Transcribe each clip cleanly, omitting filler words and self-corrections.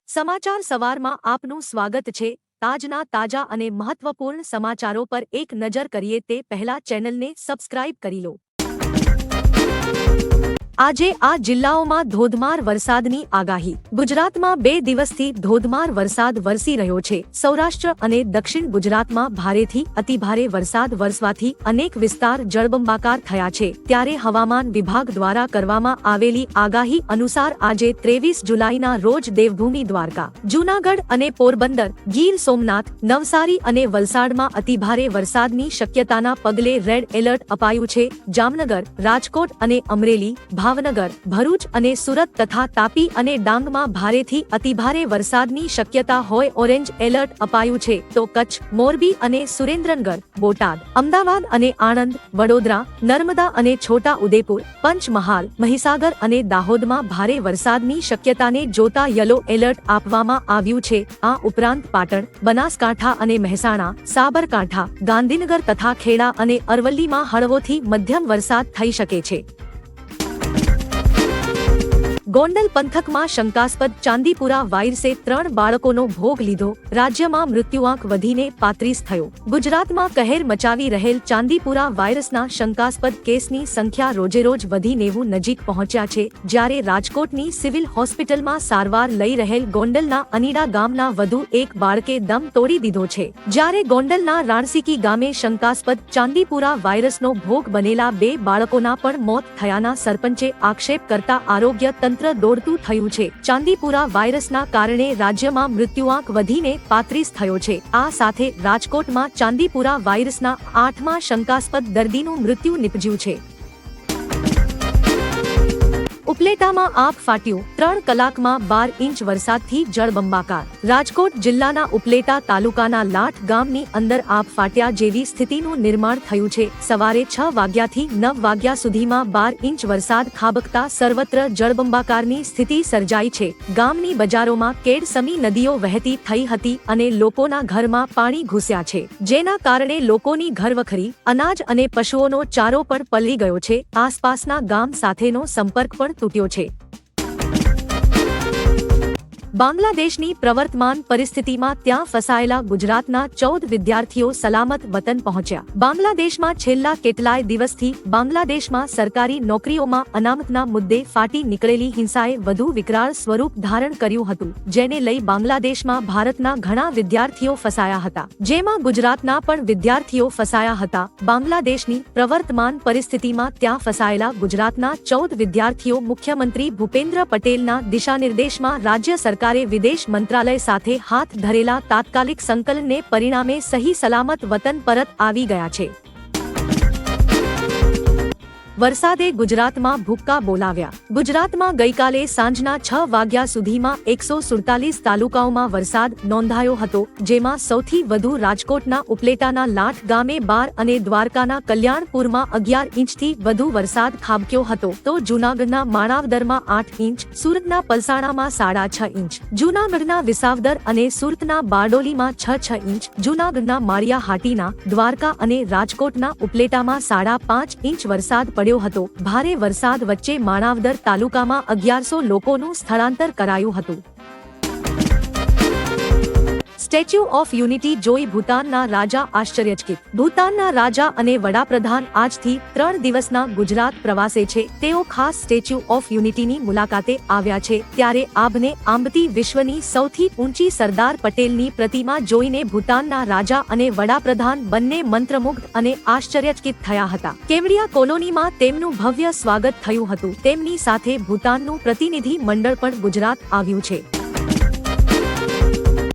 સમાચાર સવારમાં આપનું સ્વાગત છે। તાજના તાજા અને મહત્વપૂર્ણ સમાચારો પર એક નજર કરીએ તે પહેલા ચેનલને સબસ્ક્રાઇબ કરી લો। આજે આ જિલ્લાઓમાં ધોધમાર વરસાદની આગાહી। ગુજરાતમાં 2 દિવસથી ધોધમાર વરસાદ વરસી રહ્યો છે। સૌરાષ્ટ્ર અને દક્ષિણ ગુજરાતમાં ભારેથી અતિભારે વરસાદ વરસવાથી અનેક વિસ્તાર જળબંબાકાર થયા છે। ત્યારે હવામાન વિભાગ દ્વારા કરવામાં આવેલી આગાહી અનુસાર આજે 23 જુલાઈના રોજ દેવભૂમિ દ્વારકા, જૂનાગઢ અને પોરબંદર, ગીર સોમનાથ, નવસારી અને વલસાડમાં અતિભારે વરસાદની શક્યતાના પગલે રેડ એલર્ટ અપાયું છે। જામનગર, રાજકોટ અને અમરેલી, ભાવનગર, ભરૂચ અને સુરત તથા તાપી અને ડાંગમાં ભારેથી અતિભારે વરસાદની શક્યતા હોય ઓરેન્જ એલર્ટ અપાયું છે। તો કચ્છ, મોરબી અને સુરેન્દ્રનગર, બોટાદ, અમદાવાદ અને આણંદ, વડોદરા, નર્મદા અને છોટા ઉદેપુર, પંચમહાલ, મહીસાગર અને દાહોદમાં ભારે વરસાદની શક્યતાને જોતા યલો એલર્ટ આપવામાં આવ્યું છે। આ ઉપરાંત પાટણ, બનાસકાંઠા અને મહેસાણા, સાબરકાંઠા, ગાંધીનગર તથા ખેડા અને અરવલ્લીમાં હળવોથી મધ્યમ વરસાદ થઈ શકે છે। ગોંડલ પંથકમાં શંકાસ્પદ ચાંદીપુરા વાયરસે 3 બાળકોનો ભોગ લીધો। રાજ્યમાં મૃત્યુઆંક વધીને 35 થયો। ગુજરાતમાં કહેર મચાવી રહેલ ચાંદીપુરા વાયરસના શંકાસ્પદ કેસની સંખ્યા રોજેરોજ વધી 90 નજીક પહોંચ્યા છે। જ્યારે રાજકોટની સિવિલ હોસ્પિટલમાં સારવાર લઈ રહેલ ગોંડલના અનીડા ગામના વધુ એક બાળકે દમ તોડી દીધો છે। જ્યારે ગોંડલના રાણસીકી ગામે શંકાસ્પદ ચાંદીપુરા વાયરસનો ભોગ બનેલા 2 બાળકોના પણ મોત થયાના સરપંચે આક્ષેપ કરતા આરોગ્ય તંત્ર દોડતું થયું છે। ચાંદીપુરા વાયરસના કારણે રાજ્યમાં મૃત્યુઆંક વધીને 35 થયો છે। આ સાથે રાજકોટમાં ચાંદીપુરા વાયરસના 8મા શંકાસ્પદ દર્દીનું મૃત્યુ નિપજ્યું છે। ઉપલેટામાં આગ ફાટ્યું, 3 કલાકમાં 12 ઇંચ વરસાદથી જળબંબાકાર। રાજકોટ જિલ્લાના ઉપલેટા તાલુકાના લાઠ ગામની અંદર આગ ફાટ્યા જેવી સ્થિતિનું નિર્માણ થયું છે। સવારે 6 વાગ્યાથી 9 વાગ્યા સુધીમાં 12 ઇંચ વરસાદ ખાબકતા સર્વત્ર જળબંબાકારની સ્થિતિ સર્જાઈ છે। ગામની બજારોમાં કેડસમી નદીઓ વહેતી થઈ હતી અને લોકોના ઘરમાં પાણી ઘૂસ્યા છે, જેના કારણે લોકોની ઘરવખરી, અનાજ અને પશુઓનો ચારો પણ પલળી ગયો છે। આસપાસના ગામ સાથેનો સંપર્ક પણ તૂટ્યો છે। બાંગ્લાદેશની પ્રવર્તમાન પરિસ્થિતિમાં ત્યાં ફસાયેલા ગુજરાતના 14 વિદ્યાર્થીઓ સલામત વતન પહોંચ્યા। બાંગ્લાદેશમાં છેલ્લા કેટલાય દિવસથી બાંગ્લાદેશમાં સરકારી નોકરીઓમાં અનામતના મુદ્દે ફાટી નીકળેલી હિંસાએ વધુ વિકરાળ સ્વરૂપ ધારણ કર્યું હતું, જેને લઈ બાંગ્લાદેશમાં ભારતના ઘણા વિદ્યાર્થીઓ ફસાયા હતા, જેમાં ગુજરાતના પણ વિદ્યાર્થીઓ ફસાયા હતા। બાંગ્લાદેશની પ્રવર્તમાન પરિસ્થિતિમાં ત્યાં ફસાયેલા ગુજરાતના 14 વિદ્યાર્થીઓ મુખ્યમંત્રી ભૂપેન્દ્ર પટેલના દિશાનિર્દેશમાં રાજ્ય સરકારે વિદેશ મંત્રાલય સાથે હાથ ધરેલા તાત્કાલિક સંકલનને પરિણામે સહી સલામત વતન પરત આવી ગયા છે। વરસાદે ગુજરાતમાં ભૂક્કા બોલાવ્યા। ગુજરાતમાં ગઈકાલે સાંજના 6 વાગ્યા સુધીમાં 147 તાલુકાઓમાં વરસાદ નોંધાયો હતો, જેમાં સૌથી વધુ રાજકોટના ઉપલેટાના લાઠ ગામે 12 અને દ્વારકાના કલ્યાણપુરમાં 11 ઇંચથી વધુ વરસાદ ખાબક્યો હતો, તો જૂનાગઢના માણાવદરમાં 8 ઇંચ, સુરતના પલસાણામાં 6.5 ઇંચ, જૂનાગઢના વિસાવદર અને સુરતના બારડોલીમાં 6 ઇંચ, જૂનાગઢના માળિયા હાટીના, દ્વારકા અને રાજકોટના ઉપલેટામાં 5.5 ઇંચ વરસાદ પડ્યો હતો। ભારે વરસાદ વચ્ચે માણાવદર તાલુકામાં 1100 લોકોનું સ્થળાંતર કરાયું હતું। સ્ટેચ્યુ ઓફ યુનિટી જોઈ ભૂતાનના રાજા આશ્ચર્યચકિત। ભૂતાનના રાજા અને વડાપ્રધાન આજથી 3 દિવસના ગુજરાત પ્રવાસે છે। તેઓ ખાસ સ્ટેચ્યુ ઓફ યુનિટીની મુલાકાતે આવ્યા છે। ત્યારે આભને આંબતી વિશ્વની સૌથી ઊંચી સરદાર પટેલની પ્રતિમા જોઈને ભૂતાનના રાજા અને વડાપ્રધાન બંને મંત્રમુગ્ધ અને આશ્ચર્યચકિત થયા હતા। કેવડિયા કોલોનીમાં તેમનું ભવ્ય સ્વાગત થયું હતું। તેમની સાથે ભૂતાનનું પ્રતિનિધિ મંડળ પણ ગુજરાત આવ્યું છે।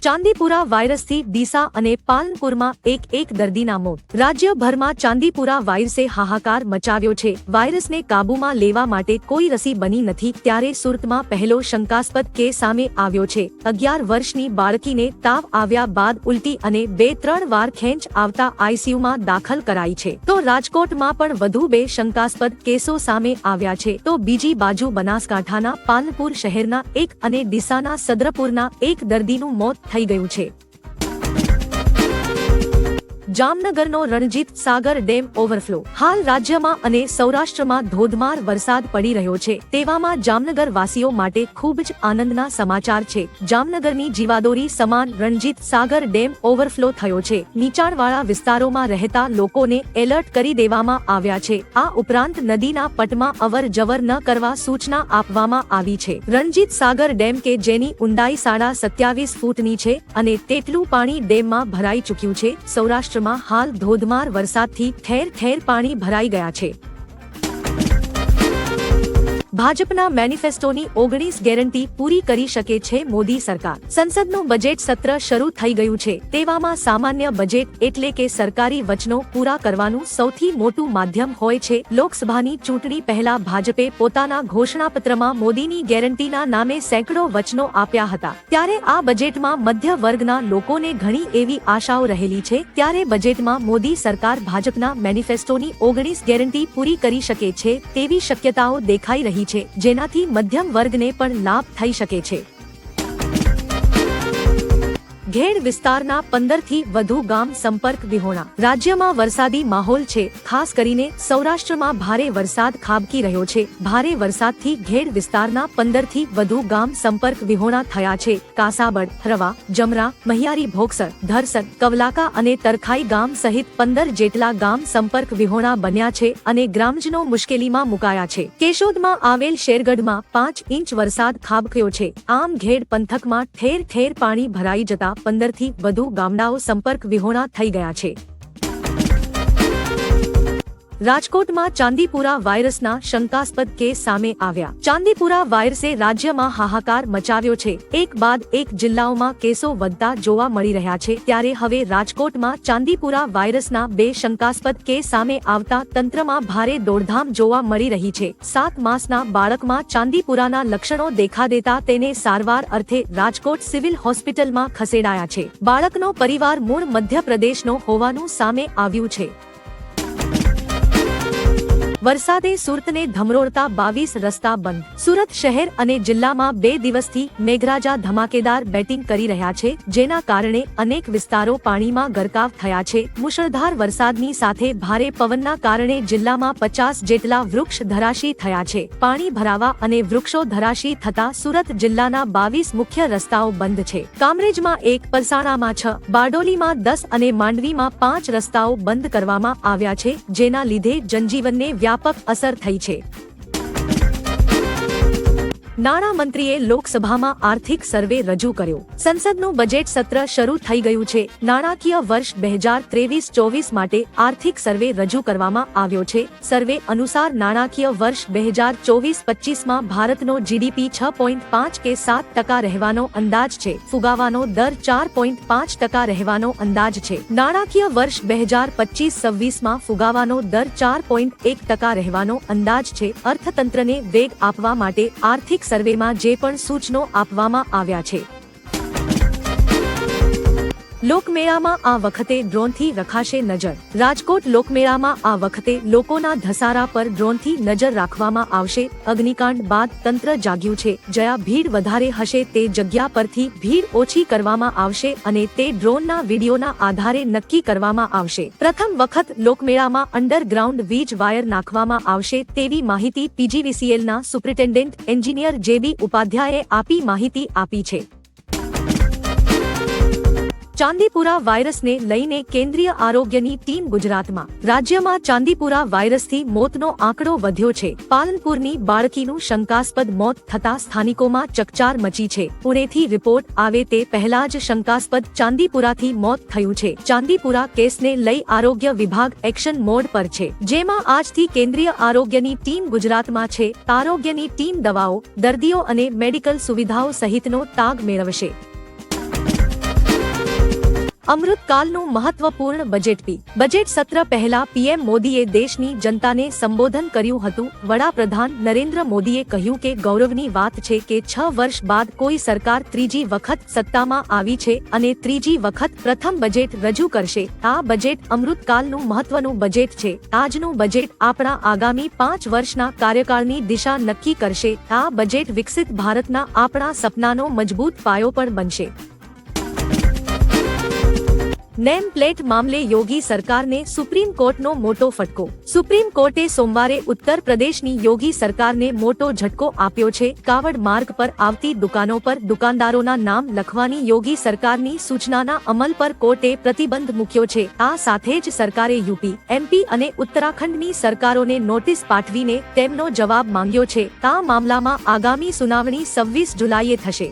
ચાંદીપુરા વાયરસથી ડીસા અને પાલનપુરમાં એક દર્દીના મોત। રાજ્યભરમાં ચાંદીપુરા વાયરસે હાહાકાર મચાવ્યો છે। વાયરસને કાબૂમાં લેવા માટે કોઈ રસી બની નથી, ત્યારે સુરતમાં પહેલો શંકાસ્પદ કેસ સામે આવ્યો છે। 11 વર્ષની બાળકીને તાવ આવ્યા બાદ ઉલટી અને 2-3 વાર ખેંચ આવતા આઈસીયુમાં દાખલ કરાઈ છે। તો રાજકોટમાં પણ વધુ 2 શંકાસ્પદ કેસો સામે આવ્યા છે। તો બીજી બાજુ બનાસકાંઠાના પાલનપુર શહેરના 1 અને ડીસાના સદરપુરના 1 દર્દીનું મોત થઈ ગયું છે। જામનગરનો રણજીત સાગર ડેમ ઓવરફ્લો। હાલ રાજ્યમાં અને સૌરાષ્ટ્રમાં ધોધમાર વરસાદ પડી રહ્યો છે, તેવામાં જામનગર વાસીઓ માટે ખૂબ જ આનંદના સમાચાર છે। જામનગરની જીવાદોરી સમાન રણજીત સાગર ડેમ ઓવરફ્લો થયો છે। નીચાણવાળા વિસ્તારોમાં રહેતા લોકોને એલર્ટ કરી દેવામાં આવ્યા છે। આ ઉપરાંત નદીના પટમાં અવર જવર ન કરવા સૂચના આપવામાં આવી છે। રણજીત સાગર ડેમ કે જેની ઊંડાઈ 27.5 ફૂટની છે અને તેટલું પાણી ડેમમાં ભરાઈ ચૂક્યું છે। સૌરાષ્ટ્રમાં હાલ ધોધમાર વરસાદથી ઠેર ઠેર પાણી ભરાઈ ગયા છે। ભાજપના મેનિફેસ્ટોની 19 ગેરંટી પૂરી કરી શકે છે મોદી સરકાર। સંસદનું બજેટ સત્ર શરૂ થઈ ગયું છે, તેવામાં સામાન્ય બજેટ એટલે કે સરકારી વચનો પૂરા કરવાનું સૌથી મોટું માધ્યમ હોય છે। લોકસભાની ચૂંટણી પહેલા ભાજપે પોતાના ઘોષણાપત્રમાં મોદીની ગેરંટીના નામે સેંકડો વચનો આપ્યા હતા, ત્યારે આ બજેટમાં મધ્ય વર્ગના લોકોને ઘણી એવી આશાઓ રહેલી છે। ત્યારે બજેટમાં મોદી સરકાર ભાજપના મેનિફેસ્ટોની 19 ગેરંટી પૂરી કરી શકે છે તેવી શક્યતાઓ દેખાઈ રહી છે, જેનાથી મધ્યમ વર્ગને પણ લાભ થઈ શકે છે। ઘેડ વિસ્તારના 15 થી વધુ ગામ સંપર્ક વિહોણા। રાજ્યમાં વરસાદી માહોલ છે, ખાસ કરીને સૌરાષ્ટ્રમાં ભારે વરસાદ ખાબકી રહ્યો છે। ભારે વરસાદથી ઘેડ વિસ્તારના 15 થી વધુ ગામ સંપર્ક વિહોણા થયા છે। કાસાબડ, હરવા, જમરા, મહિયારી ભોગસર, ધરસર, કવલાકા અને તરખાઈ ગામ સહિત 15 જેટલા ગામ સંપર્ક વિહોણા બન્યા છે અને ગ્રામજનો મુશ્કેલીમાં મુકાયા છે। કેશોદમાં આવેલ શેરગઢમાં 5 ઇંચ વરસાદ ખાબક્યો છે। આમ ઘેડ પંથકમાં ઠેર ઠેર પાણી ભરાઈ જતા 15 થી વધુ ગામડાઓ સંપર્ક વિહોણા થઈ ગયા છે। રાજકોટમાં ચાંદીપુરા વાયરસના શંકાસ્પદ કેસ સામે આવ્યા। ચાંદીપુરા વાયરસે રાજ્યમાં હાહાકાર મચાવ્યો છે। એક બાદ એક જિલ્લાઓમાં કેસો વધતા જોવા મળી રહ્યા છે, ત્યારે હવે રાજકોટમાં ચાંદીપુરા વાયરસના 2 શંકાસ્પદ કેસ સામે આવતા તંત્રમાં ભારે દોડધામ જોવા મળી રહી છે। 7 માસના બાળકમાં ચાંદીપુરાના લક્ષણો દેખા દેતા તેને સારવાર અર્થે રાજકોટ સિવિલ હોસ્પિટલમાં ખસેડાયા છે। બાળકનો પરિવાર મૂળ મધ્યપ્રદેશનો હોવાનું સામે આવ્યું છે। વરસાદે સુરતને ધમરોળતા 22 રસ્તા બંધ। સુરત શહેર અને જિલ્લામાં 2 દિવસથી મેઘરાજા ધમાકેદાર બેટિંગ કરી રહ્યા છે, જેના કારણે અનેક વિસ્તારો પાણીમાં ગરકાવ થયા છે। મુશળધાર વરસાદની સાથે ભારે પવનના કારણે જિલ્લામાં 50 જેટલા વૃક્ષ ધરાશી થયા છે। પાણી ભરાવા અને વૃક્ષો ધરાશી થતા સુરત જિલ્લાના 22 મુખ્ય રસ્તાઓ બંધ છે। કામરેજમાં 1, પલસાણામાં 6, બારડોલીમાં 10 અને માંડવીમાં 5 રસ્તાઓ બંધ કરવામાં આવ્યા છે, જેના લીધે જનજીવનને વ્યાપક અસર થઈ છે। નાણામંત્રીએ લોકસભામાં આર્થિક સર્વે રજૂ કર્યો। સંસદનું બજેટ સત્ર શરૂ થઈ ગયું છે। નાણાકીય વર્ષ 2023-24 માટે આર્થિક સર્વે રજૂ કરવામાં આવ્યો છે। સર્વે અનુસાર નાણાકીય વર્ષ 2024-25માં ભારતનો જીડીપી 6.5 કે 7% રહેવાનો અંદાજ છે। ફુગાવાનો દર 4.5% રહેવાનો અંદાજ છે। નાણાકીય વર્ષ 2025-26માં ફુગાવાનો દર 4.1% રહેવાનો અંદાજ છે। અર્થતંત્રને વેગ આપવા માટે આર્થિક સર્વેમાં જે પણ સૂચનો આપવામાં આવ્યા છે। લોકમેળામાં આ વખતે ડ્રોનથી રખાશે નજર। રાજકોટ લોકમેળામાં આ વખતે લોકોના ધસારા પર ડ્રોનથી નજર રાખવામાં આવશે। અગ્નિકાંડ બાદ તંત્ર જાગ્યું છે। જ્યાં ભીડ વધારે હશે તે જગ્યા પરથી ભીડ ઓછી કરવામાં આવશે અને તે ડ્રોનના વિડીયોના આધારે નક્કી કરવામાં આવશે। પ્રથમ વખત લોકમેળામાં અંડરગ્રાઉન્ડ વીજ વાયર નાખવામાં આવશે તેવી માહિતી પીજીવીસીએલના સુપ્રિન્ટેન્ડન્ટ એન્જિનિયર જેબી ઉપાધ્યાયે આપી માહિતી આપી છે। ચાંદીપુરા વાયરસને લઈને કેન્દ્રીય આરોગ્યની ટીમ ગુજરાતમાં। રાજ્યમાં ચાંદીપુરા વાયરસથી મોતનો આંકડો વધ્યો છે। પાલનપુરની બાળકીનું શંકાસ્પદ મોત થતા સ્થાનિકોમાં ચકચાર મચી છે। પુણેથી રિપોર્ટ આવે તે પહેલા જ શંકાસ્પદ ચાંદીપુરાથી મોત થયું છે। ચાંદીપુરા કેસને લઈ આરોગ્ય વિભાગ એક્શન મોડ પર છે, જેમાં આજથી કેન્દ્રીય આરોગ્યની ટીમ ગુજરાતમાં છે। આરોગ્યની ટીમ દવાઓ, દર્દીઓ અને મેડિકલ સુવિધાઓ સહિતનો તાગ મેળવશે। અમૃતકાલનું મહત્વપૂર્ણ બજેટ સત્ર પહેલા પીએમ મોદીએ દેશની જનતાને સંબોધન કર્યું હતું। વડાપ્રધાન નરેન્દ્ર મોદીએ કહ્યું કે ગૌરવની વાત છે કે 6 વર્ષ બાદ કોઈ સરકાર ત્રીજી વખત સત્તામાં આવી છે અને ત્રીજી વખત પ્રથમ બજેટ રજૂ કરશે। આ બજેટ અમૃતકાલનું મહત્વનું બજેટ છે। આજનું બજેટ આપણા આગામી 5 વર્ષના કાર્યકાળની દિશા નક્કી કરશે। આ બજેટ વિકસિત ભારતના આપણા સપનાનો મજબૂત પાયો પણ બનશે। નેમ પ્લેટ મામલે યોગી સરકારને સુપ્રીમ કોર્ટનો મોટો ફટકો। સુપ્રીમ કોર્ટે સોમવારે ઉત્તર પ્રદેશની યોગી સરકારને મોટો ઝટકો આપ્યો છે। કાવડ માર્ગ પર આવતી દુકાનો પર દુકાનદારોના નામ લખવાની યોગી સરકારની સૂચનાના અમલ પર કોર્ટે પ્રતિબંધ મૂક્યો છે। આ સાથે જ સરકારે યુપી, એમપી અને ઉત્તરાખંડની સરકારોને નોટિસ પાઠવીને તેમનો જવાબ માંગ્યો છે। આ મામલામાં આગામી સુનાવણી 26 જુલાઈએ થશે।